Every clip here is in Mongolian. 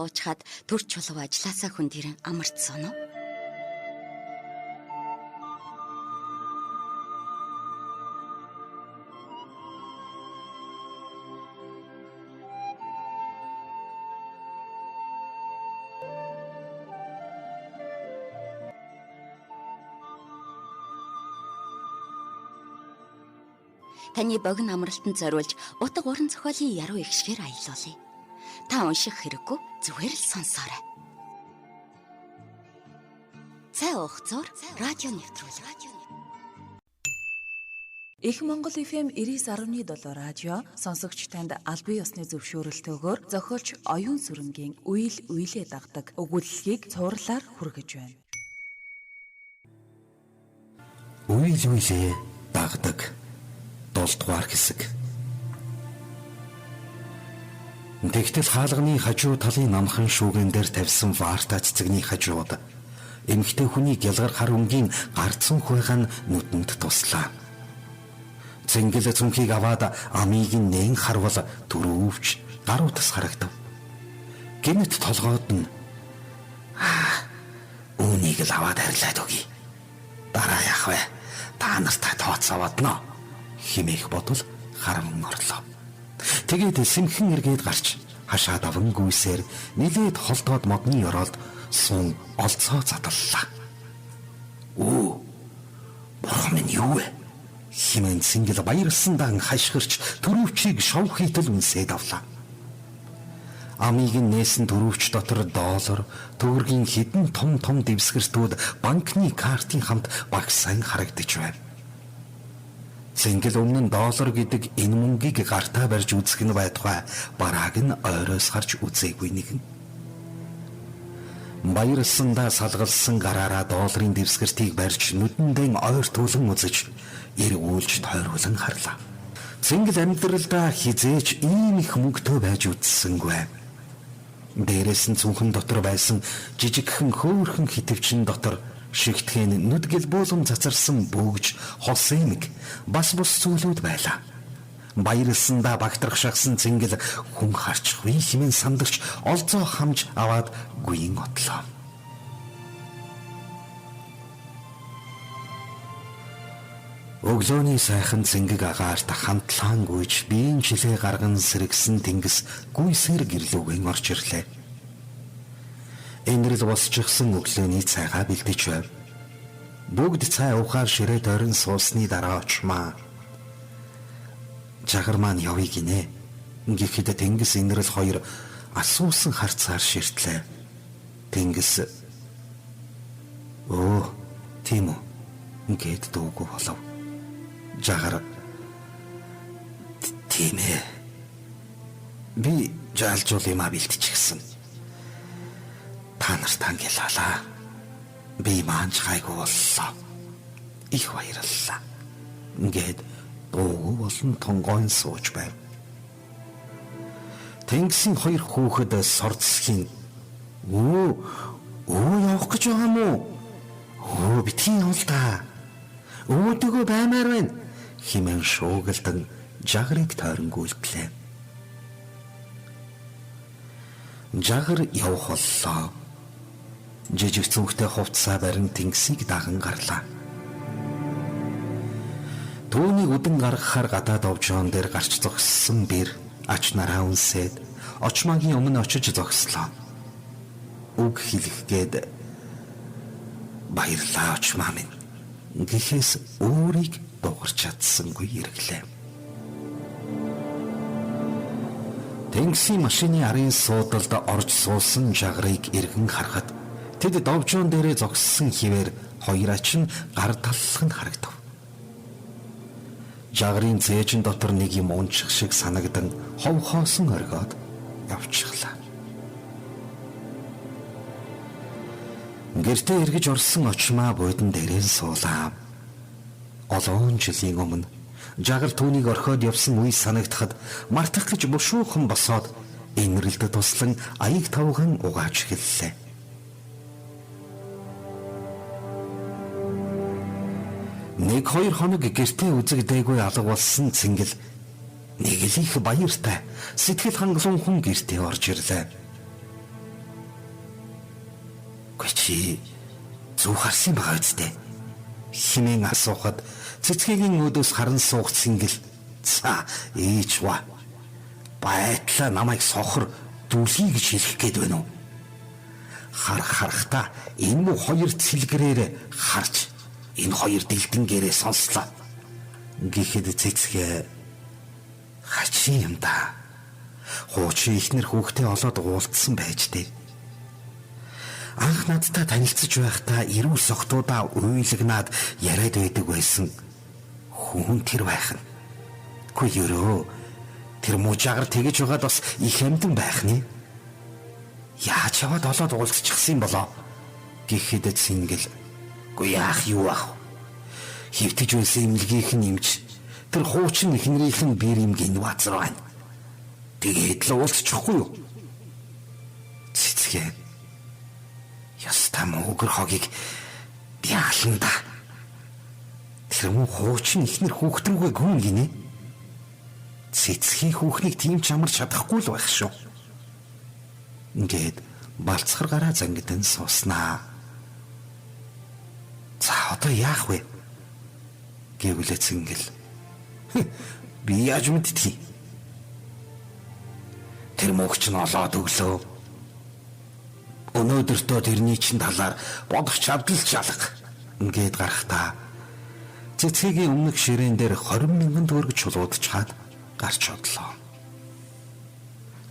уучгаад төр чулуу ажилласаа хүн дэрэн амарцсан уу? Таны богино амралтанд зориулж утга уран зохиолын яруу ихшгээр аялуулъя. Та унших хэрэггүй, зүгээр л сонсоорой. Цай уугцоор радио нэвтрүүлэг. Их Монгол FM 99.7 радио сонсогч танд аль бие усны зөвшөөрөлтөөр зохиолч Оюун Сүрэнгийн үйл үйлээ дагдаг өгүүлэлгийг цуурлаар хүргэж байна. Үйл үйлээ дагдаг 7 дугаар хэсэг. Тэгтэл хаалганы хажуу талын намхан шүүгэн дээр тавьсан варта цэцэгний хажууд эмэгтэй хүний гялгар хар өнгийн гарцсан хуйгаан нүдэнд туслаа. Цэнгэл цүнхийг аваад амийг нээн харвал төрөвч гар утас харагдав. Гэнэт толгойд нь үүнийг л аваад арилаад өгье. Дараа яах вэ? Та нартай тооцоодно химээх бодвол харамн орлоо. Тэгээд сэмхэн эргээд гарч хашаа даван гүйсээр нилээд холдоод модны оролд сун олцоо задлаа. Бурхан минь юу вэ? Химэн цэнгэл баярлсан дан хашгирч төрөвчийг шов хийтэл үнсээд авлаа. Амийг нээсэн төрөвч дотор доллар, төгрөгийн хідэн том дэвсгэртүүд банкны картын хамт багсайн харагдаж байв. Цэнгэл өмнө нь доллар гэдэг энэ мөнгийг гартаа барьж үзэх нь байтугай барааг нь ойроос харж үзээгүй нэгэн. Баярлсандаа салгалсан гараараа долларын дэвсгэртийг барьж нүдэндээ ойр тулан үзэж эргүүлж тойруулан харлаа. Цэнгэл амьдралдаа хизээч ийм их мөнгөтэй байж үзсэнгүй. Дээрээс нь цүнхэн дотор байсан жижигхэн хөөрхөн хитвчин дотор шигтгэн нүд гэлбүүлэн цацарсан бөгж хос эмэг бас бус зүйлүүд байлаа. Баярлсандаа багтрах шахсан цэнгэл хүн харчихвээ хэмээн сандарч олзоо хамж аваад гүйн отлоо. Өглөөний сайхан цэнгэг агаарт хамтлаан гүйж биеийн жилээ гарган сэргсэн тэнгис гүйсээр гэрлүүгэн орж ирлээ. Энэрл босчихсан өглөөний цайгаа бэлдэж байв. Бүгд цай уухаар ширээ дорин суусны дараа очмаа. Жагар маань явъя гинэ. Гэхдээ тэнгис энэрл хоёр асуусан харцаар ширтлээ. Тэнгис тийм үү гээд дуугүй болов. Жагар тийм ээ. Би жаалжуул юм а бэлтчихсэн. Та нарт ангилалаа. Би маанч гайгүй боллоо. Их баярлалаа. Ингээд дуугүй болон тонгойн сууж байв. Тэнгисийн хоёр хүүхэд сордсхийн явах гэж байгаа мó? Битгий явал та. Өөдөгөө баймаар байна. Химэн шуугалдан жагарыг тойронгүүлтлээ. Жагар явах боллоо. Жижиг цүнхтэй хувцсаа барин тэнгисийг даган гарлаа. Түүнийг үдэн гаргахаар гадаад овжоон дээр гарч зогссон бэр ач нараа үнсээд очмагийн өмнө очиж зогслоо. Үг хэлэхгээд баярлаа очмаа минь гэхээс өөрийг дуурч чадсангүй ирэглээ. Тэнгисийн машины арын суудалд орж суусан жагарыг эргэн харахад тэд довжоон дээрээ зогссон хിവэр хоёраач нь гар таллах нь харагдав. Жагарын зээжин дотор нэг юм унчих шиг санагдан ховхоосон оргиод явчихлаа. Гэртээ эргэж орсон очмаа буудан дээрээ суулаа. Олон жилийн өмнө жагар түүнийг орхиод явсан үе санагдахад мартах гэж бушуухан босоод энэрэлд туслан аяг тавган угааж эхэллээ. Нэг хоёр хоног гэртээ үзэгдээгүй алга болсон цэнгэл нэг л их баяртай сэтгэл хангалуун хүн гэртээ орж ирлээ. Гүй чи зүг харсан байгаа үстэй. Химэн асуухад цэцгийн өдөөс харан суух Цэнгэл за ээж ва. Байтлаа намайг сохор дүлхий гэж хэлэх гээд байна уу? Харахтаа энэ муу хоёр цэлгэрээр харж энэ хоёр дэлдэнгээрээ сонслоо. Гэхдээ цэцгээ хачи юм да. Хуучин ихнэр хүүхдээ олоод уулзсан байж дээ. Анх надтай танилцж байхдаа эрүүл согтуудаа уйлагнаад яриад байдаг байсан хүн тэр байх нь. Гүй ерөө тэр мужаагаар тэгэж байгаад бас их амьдан байх нь. Яаж яваад олоод уулзчихсан болоо гэхэд Цэнгэл гүй яах юу ах. Хөвтөж байсан имлгийнх нь имж тэр хуучин ихнэрийнх нь бэр имгийн вазар байна. Тэгээд л уулзчихгүй юу? Цэцгээ ястаа мөнгөр хогийг би алан да. Тэр мөн хуучин ихнэр хүүхдэнгүй гүн гинэ. Цэцгийн хүүхнийг тийм ч амарч чадахгүй л байх шүү. Ингээд балцхар гараа зангидан сууснаа. За одоо яах вэ? Гэвлээ Цэнгэл. Би яаж мэдтгий? Тэр мөгч нь олоод өглөө. Өнөөдөртөө тэрний чин талаар бодох чадлж алга. Ингээд гарахтаа цэцгийн өмнөх ширээн дээр 20,000 төгрөг чулуудж хаад гарч одлоо.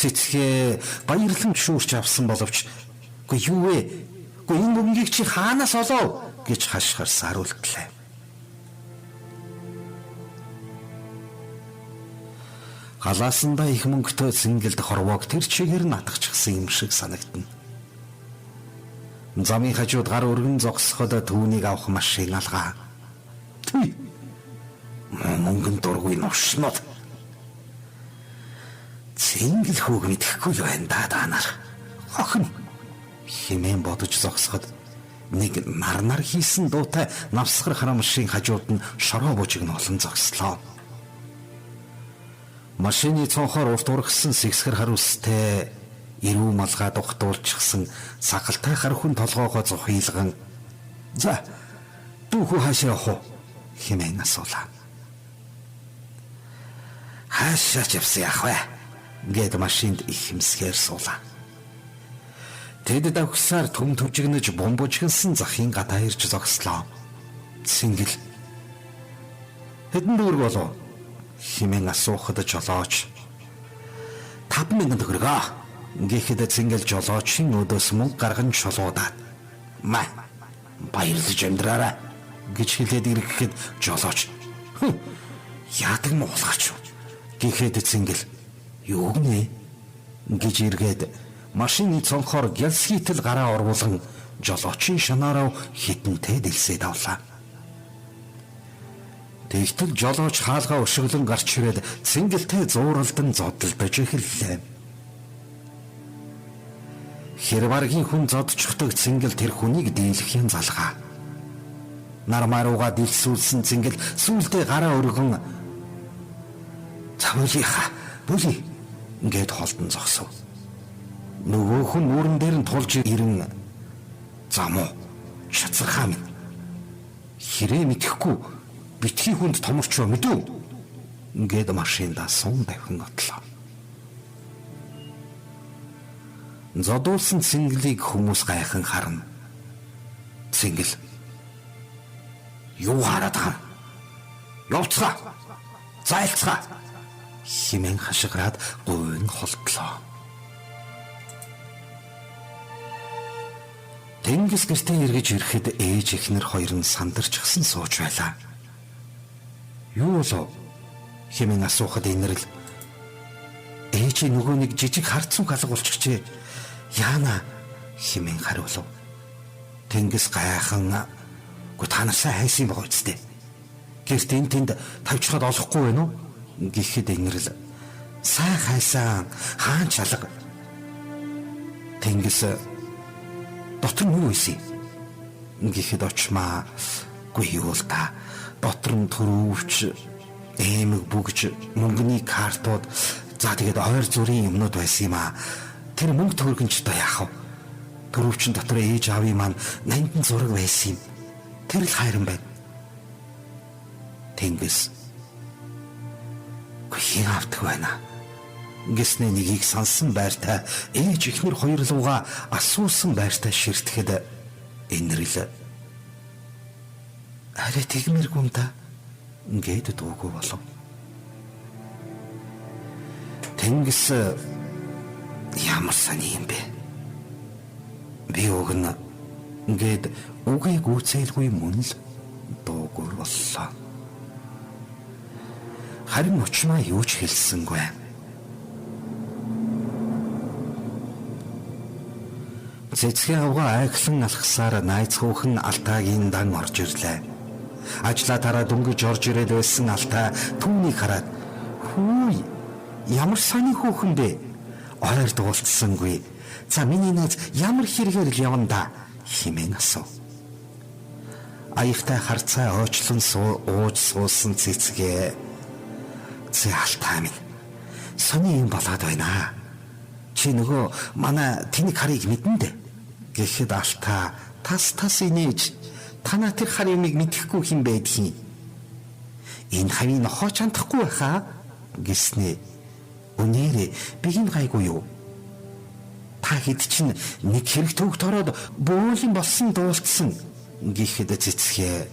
Цэцгээ баярлан шүүрч авсан боловч үгүй юу вэ? Үгүй энэ мөнгийг чи хаанаас олов гэж хашгир саруултлаа. Галаасандаа их мөнгөтэй Цэнгэлд хорвоог тэр чигээр нь атгачихсан юм шиг санагдана. Замын хажууд гар өргөн зогсоход түүнийг авах машин алгаа. Мөнгөн дургүй новшнод. Цэнгэл хүүг мэдэхгүй байна да данар. Охин химэн бодож зогсоход нэг нар хийсэн дуутай навсгар хараа машин хажууд нь шороо бужиг нь олон зогслоо. Машины цонхоор урт ургасан сэгсгэр харуулстай эрүү малгай дугтуулчихсан сагалтай хар хүн толгоогоо зухийлган за дүүхүү хаашаа явах уу хэмээн асуулаа. Хаашаа ч явсан яах вэ гэд машинд их хэмсгээр суулаа. Тэд давхсаар төм төвжигнэж бомбожгонсон захын гадаа ирж зогслоо. Цэнгэл хэдэн дүүрэг болов хэмээн асуухад жолооч 5,000 төгрөг гэхэд Цэнгэл жолоочийн өдөөс мөнгө гарган шулуудаад маа баярлаж амьдраарай гэж хэлээд ирэхэд жолооч яадаг муулгач гэхэд Цэнгэл юу гэнэ гэж иргээд машины цонхоор гялсхийтэл гараа оруулан жолоочийн шанаараа хитэнтэй дэлсээд авлаа. Тэгтэл жолооч хаалгаа өшөглөн гарч ирээд Цэнгэлтэй зууралдан зодтолдож эхэллээ. Хэрваргийн хүн зодчихдаг Цэнгэл тэр хүнийг дийлэхийн залгаа. Нармаарууга дэлсүүлсэн Цэнгэл сүүлдээ гараа өргөн "Цавлиха, бүли" гээд холдон зогсов. Нөгөө хүн нүүрэн дээр нь тулж ирэн "Замуу, шацархаа минь. Хэрэг мэдэхгүй битгий хүнд томорчоо мэдв" гээд машиндаа сум давхин отлоо. Зодуулсан Цэнгэлийг хүмүүс гайхан харна. Цэнгэл юу хараад байгаа юм? Явцгаа. Зайлцгаа. Химэн хашгираад гуйн холтлоо. Тэнгис гэртээ эргэж ирэхэд ээж эхнэр хоёр нь сандарчихсан сууж байлаа. Юу болов? Химэн асуухад инэрл ээж нөгөө нэг жижиг харцуг алга болчихжээ. Яана химэн хариулв. Тэнгис гайхан "Гү та нар сайн хайсан байгаа үстэй. Гэрт энэ тэнд тавьчихад олохгүй байна уу?" гэхэд инэрл "Сайн хайсан, хаан ч алга." Тэнгис "Дотор нь юу ийсэн?" гэхэд очмаа "Гүй юу л та. Дотор нь төрөвч, эмэг бүгж, мөнгөний картууд, за тэгээд ойр зүрийн юмнууд байсан юм аа. Тэр мөнгө төгрөгч та яах вэ? Гөрөвчин дотор ээж аавын маань нандин зураг байсан юм. Тэр л хайран байна. Тэнгис хин автг байна. Гэснээ нэгийг сансан байртай ээж ихнэр хоёр луга асуусан байртай ширтгэхэд энэрл арай тэгмэргүй юм да ингээд дуугүй болов. Тэнгис ямар сони юм бэ? Би өгнө ингээд үгийг үцээлгүй мөн л дуугүй боллоо. Харин учмаа юу ч хэлсэнгүй. Цэцгийн авгаа айглан алхсаар найз хүүхэн Алтайгийн дан орж ирлээ. Ажлаа тараа дөнгөж орж ирээд байсан Алтай түүнийг хараад "Хүү, ямар сони хүүхэн бэ? Оройр дуулцсангүй. За миний найз ямар хэрэгээр л явна да?" хэмээн асуув. Аяхтай харцаа оочлон ууж суусан Цэцгээ "Зэ Алтай минь, сони юм болоод байна. Чи нөгөө манай тэнэг харыг мэдэн дээ." Гэхэд Алтай тас инээж танаа тэр хар юмыг мэдэхгүй хэм байдгийг. "Энэ хавийг нохооч хандахгүй байхаа" гэснээ. "Үнээрээ би энэ гайгүй юу? Та хэд чинь нэг хэрэг төгт ороод бөөлөн болсон дуулцсан" гэхэд Цэцгээ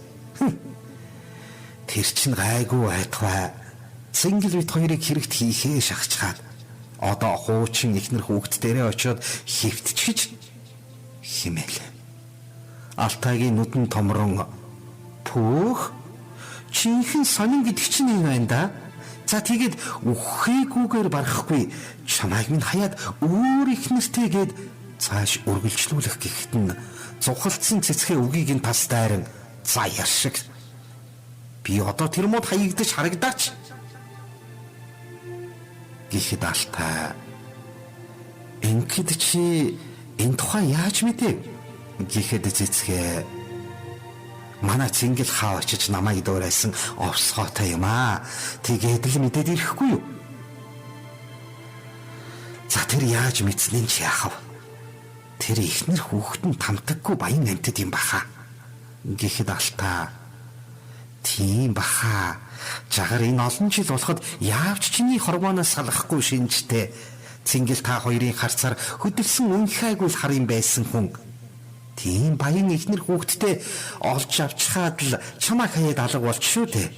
"Тэр чинь гайгүй байтугай. Цэнгэл бит хоёрыг хэрэгт хийхээ шахчихаад одоо хуучин ихнэр хүүхд дээрээ очиод хэвтчихэж" хэмээл. Алтайгийн нүдэн томрон "Пүүх, чинхэн сонин гэдэг чинь юм байна да. За тэгээд үххийгүйгээр барахгүй чамайг минь хаяад өөр их нэртэй гээд цааш үргэлжлүүлэх гэхэд нь зухалдсан Цэцгээ үгийг нь тас дайран "За яршиг. Би одоо тэр мод хаягдаж харагдаач" гэхэд Алтай "Ингээд чи энэ тухай яаж мэдэв?" гэхэд Цэцгээ "Манай Цэнгэл хаа очиж намайг дуурайсан овсгоотой юм аа. Тэгээд л мэдээд ирэхгүй юу?" "За тэр яаж мэдсэн чи яахав? Тэр ихнэр хүүхэд нь тамтаггүй баян амьтад юм баха" гэхэд Алтай "Тийм баха. Жагаар энэ олон жил болоход яавч чиний хормоноос салахгүй шинжтэй. Цэнгэл та хоёрын харцаар хөдөлсөн үнхайгүй л хар юм байсан хүн. Тийм баян ихнэр хүүхэдтэй олж авчихад л чамаа хаяад алга болч шүү дээ"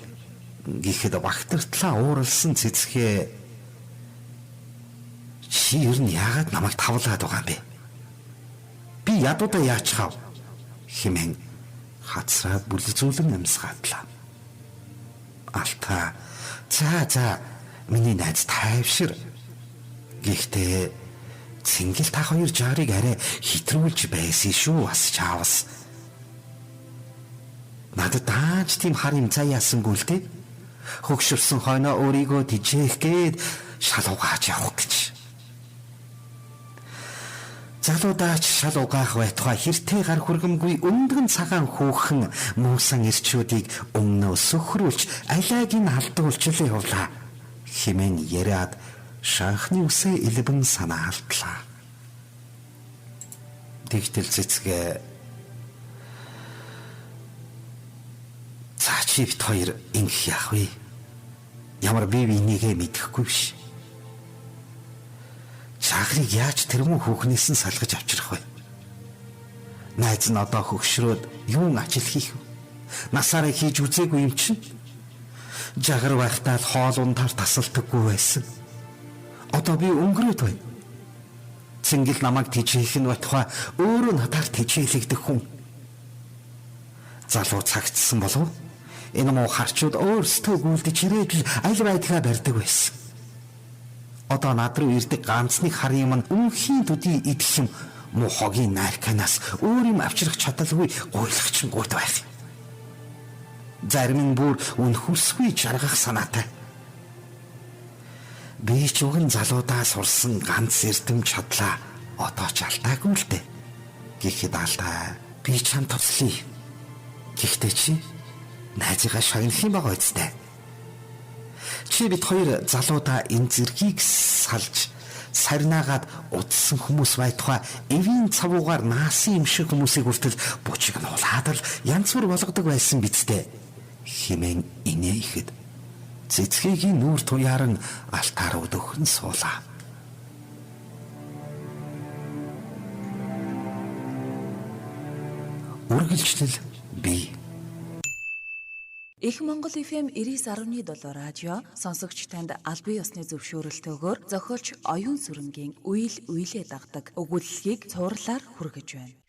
гэхэд багтартлаа ууралсан Цэцгээ "Чи ер нь яагаад намайг тавлаад байгаа юм бэ? Би ядуудаа яачхав" хэмээн хацраад бүлэзүүлэн амьсгаадлаа. Алтай "За миний найз тайвшир. Гэхдээ Цэнгэл та хоёр жаарыг арай хитрүүлж байсан шүү бас чаавас. Надад дааж тийм хар юм цаа яасангүй л дээ. Хөгшөрсөн хойноо өөрийгөө тижээх гээд шал угааж явах гэж." Залуудаач шал угаах байтугай хэртэй гар хүргэмгүй өндгөн цагаан хүүхэн муусан ирчүүдийг өмнөө сөхрүүлж алайг нь халдуулж л явлаа хэмээн яриад шанхны үсээ илбэн санаалтлаа. Тэгтэл Цэцгээ "За чи бит хоёр ингэх яах вэ? Ямар бие бинийгээ мэдэхгүй биш. Чагрыг яаж тэрмүү хүүхнээс нь салгаж авчрах вэ? Найз нь одоо хөгшрөөд юун ажил хийх вэ? Насаараа хийж үзээгүй юм чинь. Жагар байхдаа л хоол ундаар тасалдаггүй байсан. Одоо би өнгөрөөд байна. Цэнгэл намайг тижээх нь байтугай өөрөө надаар тижээлэгдэх хүн. Залуу цагтсан болов энэ муу харчууд өөрсдөө гүйлдэж ирээд л аль байдгаа барьдаг байсан. Одоо над руу ирдэг ганцны хар юм нь үнхийн төдий идэх юм муу хогийн найрканаас өөр юм авчрах чадалгүй гуйлагч гуйд байх. Зарим нь бүр үнхүсгүй жаргах санаатай. Би ч уг нь залуудаа сурсан ганц эрдэм чадлаа одоо ч алдаагүй л дээ. Гэхэд Алтай би чам туслая. Гэхдээ чи найзыгаа шагнах юм байгаа үстэй. Чи бид хоёр залуудаа энэ зэргийг салж сарнаагаад удсан хүмүүс байтугай эвийн цавуугаар наасын юм шиг хүмүүсийг хүртэл бучиг нь улаад л янз бүр болгодог байсан бидтэй хэмээн инээ ихэд цэцгийн нүүр туяаран алтаар өдөхөн суулаа. Үргэлжлэл бий. Их Монгол FM 99.7 радио сонсогч танд албан ёсны зөвшөөрөлтөөр зохиолч оюун сүрэнгийн үйл үйлээ дагдаг өгүүлэлгийг цуурлаар хүргэж байна.